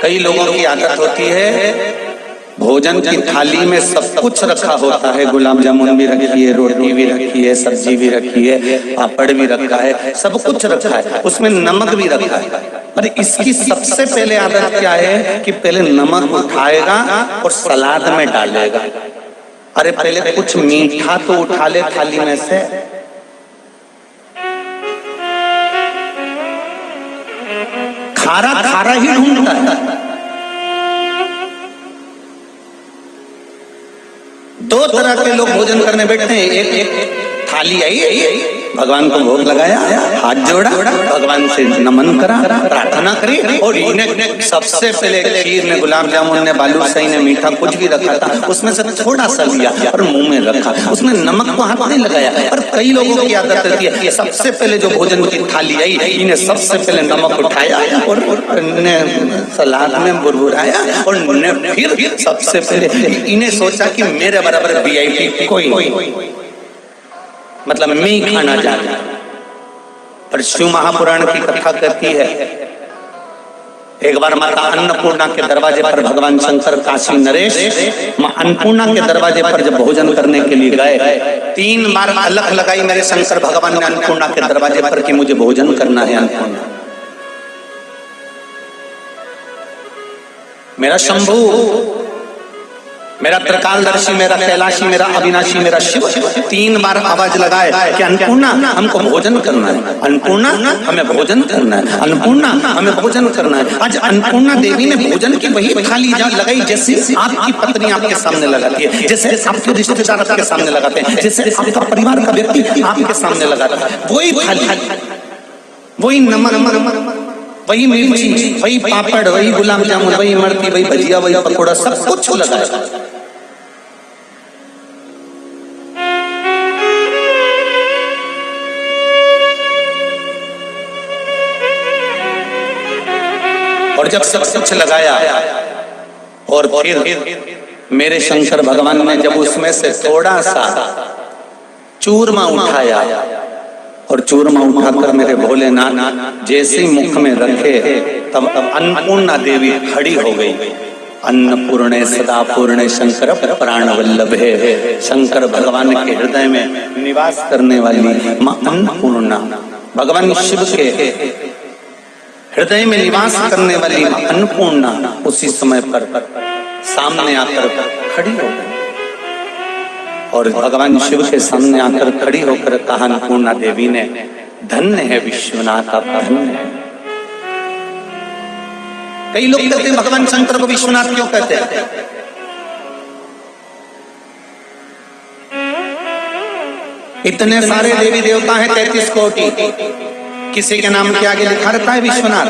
कई लोगों की आदत होती है, भोजन की थाली में सब कुछ रखा होता है, गुलाब जामुन भी रखी है, रोटी भी रखी है, सब्जी भी रखी है, पापड़ भी रखा है, सब कुछ रखा है, उसमें नमक भी रखा है। पर इसकी सबसे पहले आदत क्या है कि पहले नमक उठाएगा और सलाद में डालेगा। अरे पहले कुछ मीठा तो उठा ले थाली में से। खारा खारा ही ढूंढता है। दो तरह के लोग भोजन करने बैठते हैं। एक थाली आई, भगवान को भोग लगाया, हाथ जोड़ा, भगवान से नमन करा, प्रार्थना करी, और इन्हें सबसे पहले खीर ने, गुलाब जामुन ने, बालूशाही ने, मीठा कुछ भी रखा था, उसमें से थोड़ा सा लिया और मुंह में रखा, उसमें नमक को हाथ नहीं लगाया। पर कई लोगों की आदत रहती है, सबसे पहले जो भोजन की थाली आई, इन्हें सबसे पहले नमक उठाया और सलाद में बुरबुराया, और फिर सबसे पहले इन्हें सोचा कि मेरे बराबर VIP कोई नहीं, मतलब मैं ही खाना जाना। पर शिव महापुराण की कथा कहती है, एक बार माता अन्नपूर्णा के दरवाजे पर भगवान शंकर, काशी नरेश मां अन्नपूर्णा के दरवाजे पर जब भोजन करने के लिए गए, 3 बार अलख लगाई मेरे शंकर भगवान ने अन्नपूर्णा के दरवाजे पर कि मुझे भोजन करना है। अन्नपूर्णा, मेरा शंभू, मेरा त्रिकालदर्शी, मेरा कैलाशी, मेरा अविनाशी, मेरा शिव 3 बार आवाज लगाए कि अन्नपूर्णा हमको भोजन करना है, अन्नपूर्णा हमें भोजन करना है, अन्नपूर्णा हमें भोजन करना है। आज अन्नपूर्णा देवी ने भोजन की वही थाली लगाई जैसे आपकी पत्नी आपके सामने लगाती है, जैसे आपके रिश्तेदार आपके सामने लगाते हैं, जैसे आपका परिवार का व्यक्ति आपके सामने लगाता है। वही थाली, वही नमक, वही मिर्ची, वही पापड़, वही गुलाब जामुन, वही इमरती, वही भजिया, वही पकौड़ा, सब कुछ लगाया। और जब सब कुछ लगाया और फिर मेरे शंकर भगवान ने जब उसमें से थोड़ा सा चूरमा उठाया, और चूरमा उठाकर मेरे भोलेनाथ जैसे ही मुख में रखे, तब अन्नपूर्णा देवी खड़ी हो गई। अन्नपूर्णे सदा पूर्णे शंकर प्राण वल्लभे, शंकर भगवान के हृदय में निवास करने वाली मां अन्नपूर्णा, भगवान शिव के हृदय में निवास करने वाली मां अन्नपूर्णा उसी समय पर सामने आकर खड़ी हो गई, और भगवान शिव के सामने आकर खड़ी होकर कहा अन्नपूर्णा देवी ने, धन्य है विश्वनाथ, आप धन्य है। कई लोग कहते हैं भगवान शंकर को विश्वनाथ क्यों कहते हैं? इतने सारे देवी देवता हैं, 33 कोटि, किसी के नाम के आगे लिखा रहता है विश्वनाथ।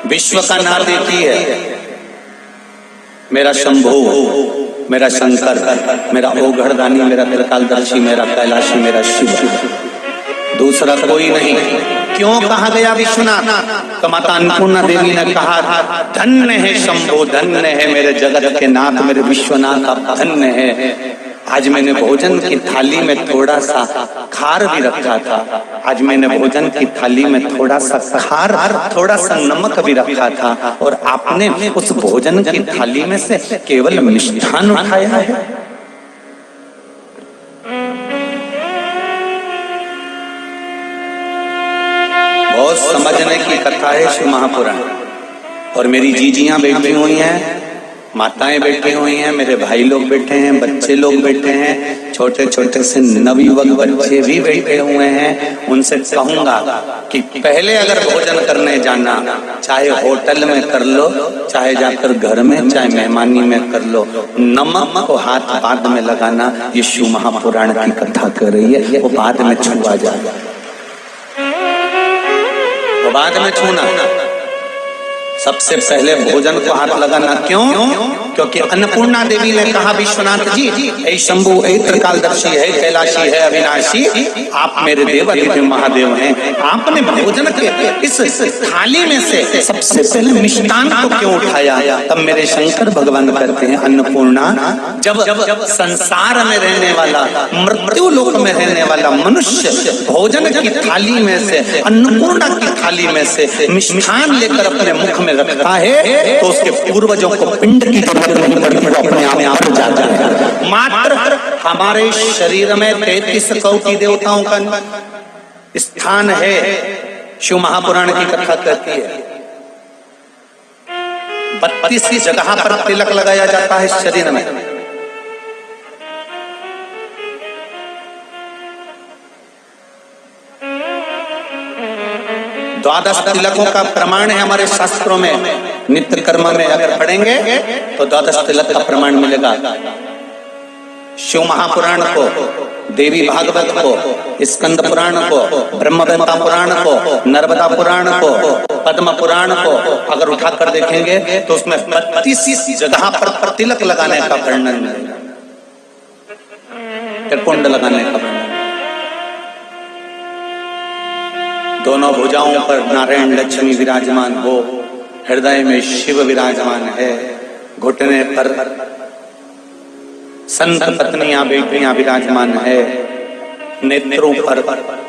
विश्व का नाम एक ही है, मेरा शंभू, मेरा शंकर, मेरा ओघड़दानी, मेरा त्रिकालदर्शी, मेरा कैलाशी, मेरा शिव, दूसरा कोई नहीं। क्यों कहा गया विश्वनाथ? तो माता अन्नपूर्णा देवी ने कहा, धन्य है शंभू, धन्य है मेरे जगत के नाथ, मेरे विश्वनाथ, आप धन्य है। आज मैंने भोजन की थाली में थोड़ा सा खार भी रखा था, आज मैंने भोजन की थाली में थोड़ा सा खार, थोड़ा सा नमक भी रखा था, और आपने उस भोजन की थाली में से केवल मिष्ठान उठाया है। बहुत समझने की कथा है शिव महापुराण। और मेरी जीजियां बैठी हुई हैं, माताएं बैठी हुई हैं, मेरे भाई लोग बैठे हैं, बच्चे लोग बैठे हैं, छोटे छोटे से नवयुवक बच्चे भी बैठे हुए हैं। उनसे कहूंगा कि पहले अगर भोजन करने जाना, चाहे होटल में कर लो, चाहे जाकर घर में, चाहे मेहमानी में कर लो, नमक को हाथ बाद में लगाना, ये शिव महापुराण की कथा कर रही है। वो बाद में छुआ जाएगा, वो बाद में छूना। सबसे पहले भोजन को हाथ लगाना क्यों? क्योंकि अन्नपूर्णा देवी ने कहा विश्वनाथ जी, ऐ शंभु, ऐ त्रिकालदर्शी, है कैलाशी, है अविनाशी, आप मेरे देव अतिथि महादेव हैं। आपने भोजन के इस थाली में से सबसे पहले मिष्टान को क्यों उठाया? तब मेरे शंकर भगवान कहते हैं अन्नपूर्णा, जब संसार में रहने वाला, मृत्यु लोक में रहने वाला मनुष्य भोजन की थाली में से, अन्नपूर्णा की थाली में से मिष्ठान लेकर अपने मुख में रखता है तो उसके पूर्वजों को पिंड की जरूरत नहीं पड़ती, वो अपने आप जाता है। मात्र हमारे शरीर में 33 कोटि देवताओं का स्थान है। शिव महापुराण की कथा कहती है 32 जगह पर तिलक लगाया जाता है शरीर में। द्वादश तिलकों का प्रमाण है हमारे शास्त्रों में। नित्य कर्म में अगर पढ़ेंगे तो द्वादश तिलक का प्रमाण मिलेगा। शिव महापुराण को, देवी भागवत को, स्कंद पुराण को, ब्रह्मवेत्ता पुराण को, नर्मदा पुराण को, पद्म पुराण को अगर उठाकर देखेंगे तो उसमें 32 जगह पर तिलक लगाने का वर्णन मिलेगा, कुंड लगाने का वर्णन। दोनों भुजाओं पर नारायण लक्ष्मी विराजमान हो, हृदय में शिव विराजमान है, घुटने पर संत पत्नियां बेटियां विराजमान है, नेत्रों पर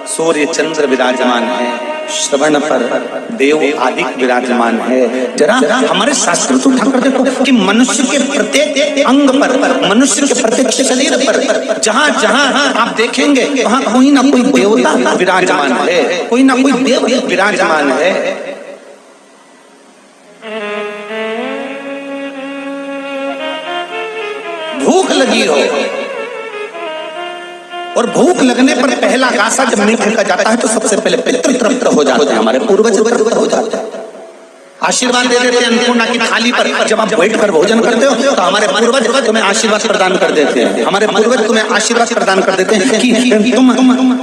सूर्य चंद्र विराजमान है, श्रवण पर देव आदि विराजमान है। जरा हमारे शास्त्र तो उठाकर देखो कि मनुष्य के प्रत्येक अंग पर, मनुष्य के प्रत्येक शरीर पर जहां जहां आप देखेंगे वहां कोई ना कोई देवता विराजमान है, कोई ना कोई देव विराजमान है। भूख लगी हो और भूख लगने पर पहला गासा जब नहीं फेंका जाता है तो सबसे पहले पितृ तृप्त हो जाते हैं, हमारे पूर्वज तृप्त हो जाते हैं, आशीर्वाद दे देते हैं अन्नपूर्णा की थाली पर। जब आप बैठकर भोजन करते हो तो हमारे पूर्वज तुम्हें आशीर्वाद प्रदान कर देते हैं, हमारे पूर्वज तुम्हें आशीर्वाद प्रदान कर देते हैं कि तुम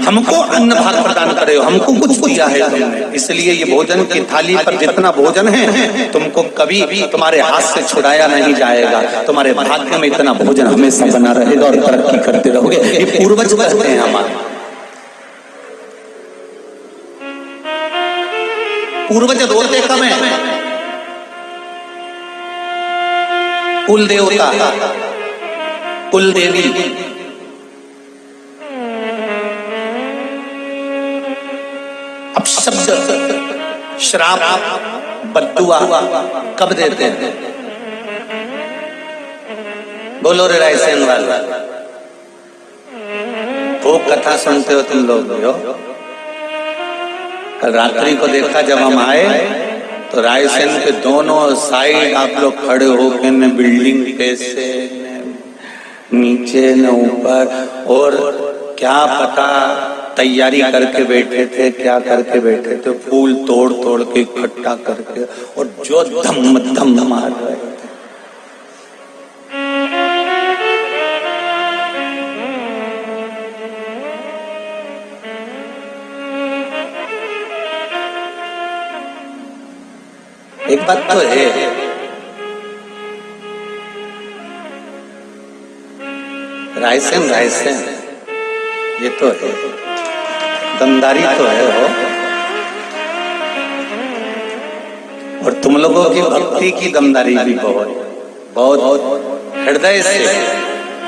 हमको अन्न भाग प्रदान करे हो, हमको कुछ दिया है तुमने। इसलिए ये भोजन की थाली पर जितना भोजन है तुमको कभी तुम्हारे हाथ से छुड़ाया नहीं जाएगा, तुम्हारे भाग्य में इतना भोजन हमेशा बना रहेगा और तरक्की करते रहोगे। ये पूर्वज कहते हैं हमारे पूर्वज रोते कम है। कुल देवता, कुल देवी, अब शब्द श्राप बद्दुआ कब देते हैं? बोलो रे रायसेन वाला, वो कथा सुनते हो तुम लोग हो? कल रात्रि को देखा जब हम आए तो रायसेन के दोनों साइड आप लोग खड़े होकर न बिल्डिंग पे से नीचे न ऊपर, और क्या पता तैयारी करके बैठे थे, क्या करके बैठे थे, फूल तोड़ तोड़ के इकट्ठा करके, और जो धम धम मार रहे थे। एक बात तो है, रायसेन ये तो है, दमदारी तो है हो, और तुम लोगों की भक्ति की दमदारी भी बहुत बहुत हृदय से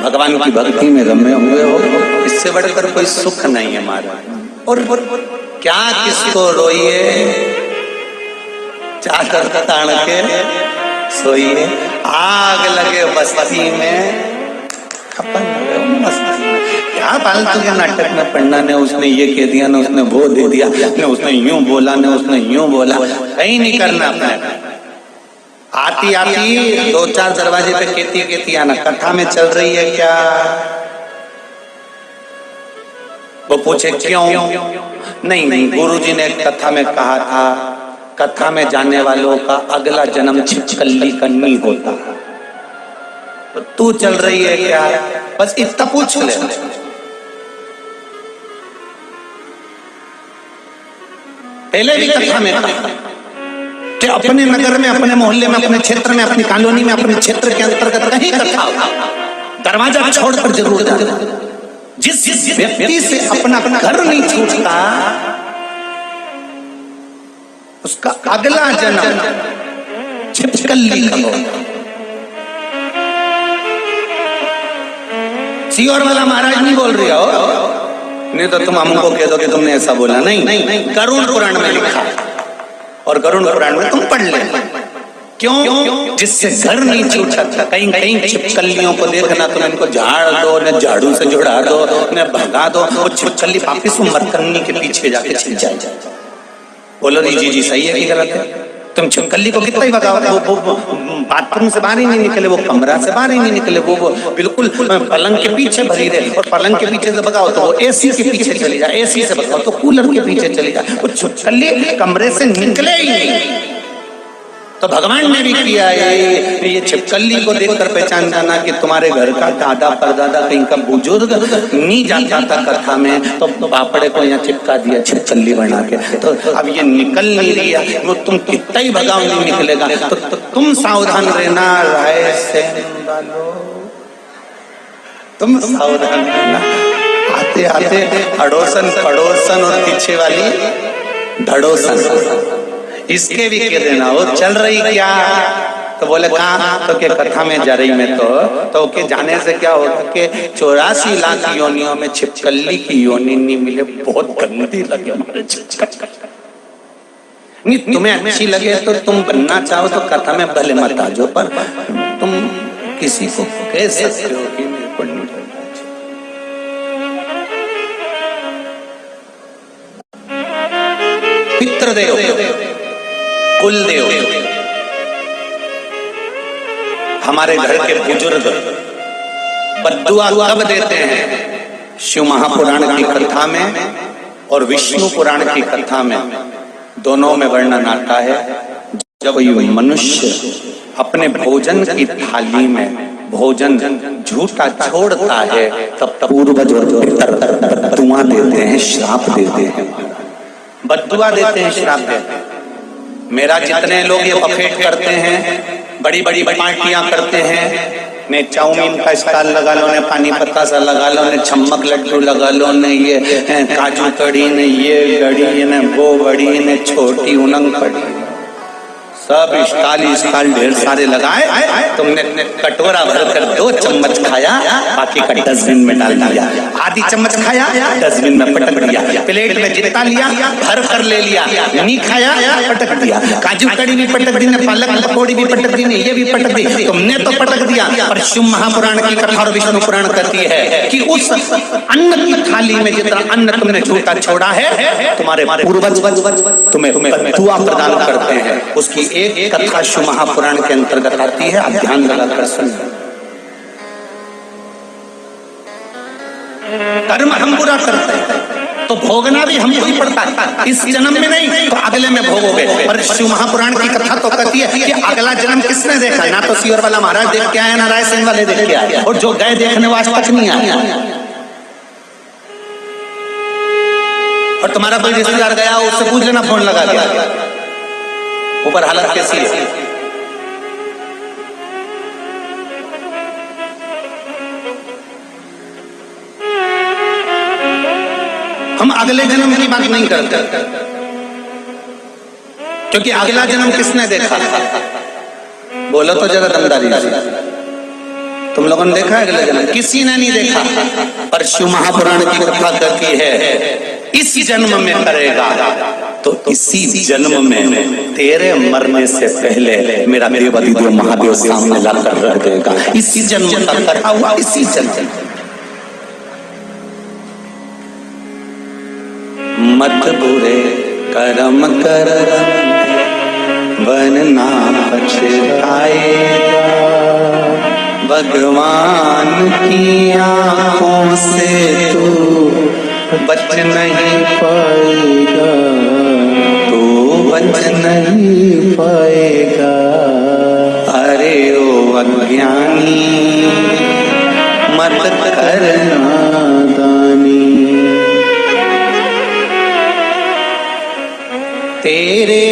भगवान की भक्ति में रमे हुए हो। इससे बढ़कर कोई सुख नहीं है हमारा। और क्या किसको रोइए, चादर तान के सोइए, आग लगे बस्ती में, अपन मस्ती में। क्या फालतू के नाटक में पढ़ना, ने उसने ये कह दिया, ने उसने वो दे दिया, ने उसने यूं बोला, ने उसने यूं बोला, कहीं नहीं करना अपने। आती आती 2-4 दरवाजे पे कहती आना, कथा में चल रही है क्या? वो पूछे क्यों? नहीं, गुरुजी ने कथा में कहा था, कथा में जाने वालों का अगला जन्म छिपकली कन्नी होता। तो तू चल रही है क्या? बस इतना पूछ ले। पहले भी कथा में था, कि अपने नगर में, अपने मोहल्ले में, अपने क्षेत्र में, अपनी कॉलोनी में, अपने क्षेत्र के अंतर्गत कहीं कथा हो, दरवाजा छोड़कर जरूर जाना। जिस व्यक्ति से अपना घर नहीं छूटता उसका अगला जन्म छिपकली का होगा। सियोर वाला महाराज नहीं बोल रही हो, नहीं तो तुम हमको कह दो कि तुमने ऐसा बोला। नहीं, गरुड़ पुराण में लिखा, और गरुड़ पुराण में तुम पढ़ ले। क्यों? जिससे घर नहीं छूटा, कहीं कहीं छिपकलियों को देखना, तुम इनको झाड़ दो, न झाड़ू से जुड़ा दो, न भगा दो, वो छिपकली वापिस मरकन्नी के पीछे जाके छिप जाए। बोलो जी सही है कि गलत है? तुम छिपकली को कितना ही भगाओ, वो बाथरूम से बाहर ही नहीं निकले, वो कमरा से बाहर ही नहीं निकले, वो बिल्कुल पलंग के पीछे भरी रहे। और पलंग के पीछे से भगाओ तो वो एसी के पीछे चली जाए, एसी से भगाओ तो कूलर के पीछे चली जाए, वो छिपकली कमरे से निकले ही नहीं। तो भगवान ने भी किया ये छिपकली को देखकर पहचान जाना कि तुम्हारे घर का दादा परदादा कहीं का बुजुर्ग नहीं जाता था कथा में, तो बापड़े को यहाँ चिपका दिया छिपकली बना के। तो अब ये निकल नहीं रही है, वो तुम कितना ही भगाओ नहीं निकलेगा। तो तुम सावधान रहना, राय से तुम सावधान रहना। आते आते अड़ोसन पड़ोसन और पीछे वाली धड़ोसन इसके भी कह देना, वो चल रही क्या? तो बोले कहाँ? तो के कथा में जा रही मैं तो के जाने से क्या होगा कि 84 लाख योनियों में छिपकली की योनि नहीं मिले, बहुत गंदी लगे हमारे छिपकली। नहीं तुम्हें अच्छी लगे तो तुम बनना चाहो तो कथा में भले मत आ जाओ, पर तुम किसी को कह सकते हो कि मेरे को नहीं बनना चाहिए। पितृदेव, कुलदेव, हमारे घर के बुजुर्ग बद्दुआ कब देते हैं? शिव महापुराण की कथा में और विष्णु पुराण की कथा में, दोनों में वर्णन आता है। जब कोई मनुष्य अपने भोजन की थाली में भोजन झूठा छोड़ता है, तब पूर्वज बद्दुआ देते हैं, श्राप देते हैं, बद्दुआ देते हैं, श्राप देते हैं। मेरा जितने लोग ये बफेट करते हैं, बड़ी बड़ी पार्टियां करते हैं, ने चाउमीन का स्टॉल लगा लो, ने पानी पत्ता सा लगा लो, ने छम्मक लड्डू लगा लो, ने ये काजू कड़ी, ने ये गड़ी, ने वो बड़ी, ने छोटी उनंग पड़ी, सब स्टाल ढेर सारे लगाए। तुमने कटोरा भरकर 2 चम्मच खाया, बाकी का डस्टबिन में डाल दिया। आधी चम्मच खाया, डस्टबिन में पटक दिया। प्लेट में जितना लिया भर कर ले लिया, नहीं खाया पटक दिया। काजू कड़ी भी पटक दी, पालक पकौड़ी भी पटक दी, ये भी पटक दी, तुमने तो पटक दिया। पर शिव महापुराण की कथा और विष्णु पुराण कहती है कि उस अन्न की थाली में जितना अन्न तुमने झूठा छोड़ा है, तुम्हारे पूर्वज तुम्हें बद्दुआ प्रदान करते हैं। उसकी एक कथा शिव महापुराण के अंतर्गत आती है, आप ध्यान लगाकर सुनिए। कर्म हम बुरा करते हैं तो भोगना भी हमको ही पड़ता है, इस जन्म में नहीं तो अगले में भोगोगे। पर शिव महापुराण की कथा तो कहती है कि अगला जन्म किसने देखा? ना तो सियोर वाला महाराज देख के आया, ना राय सिंह वाले देख के आया, और जो गए देखने वो आज तक नहीं आया। और तुम्हारा कोई रिश्तेदार गया, उससे पूछ लेना फोन लगा के ऊपर हालत कैसी है। हम अगले जन्म की बात नहीं करते, क्योंकि अगला जन्म किसने देखा? बोलो तो जरा दमदारी से, तुम लोगों ने देखा है अगला जन्म? किसी ने नहीं देखा। पर शिव महापुराण की कथा कहती है इस जन्म में करेगा तो इसी जन्म में तेरे मरने से पहले मेरा देवाधिदेव महादेव सामने लाकर रख देगा। इसी जन्म का कथा हुआ, इसी जन्म। मत बुरे कर्म कर वरना पछताएगा, भगवान की आंखों से तू बच नहीं पाएगा, तू बच नहीं पाएगा। अरे ओ अज्ञानी मत करना दानी, तेरे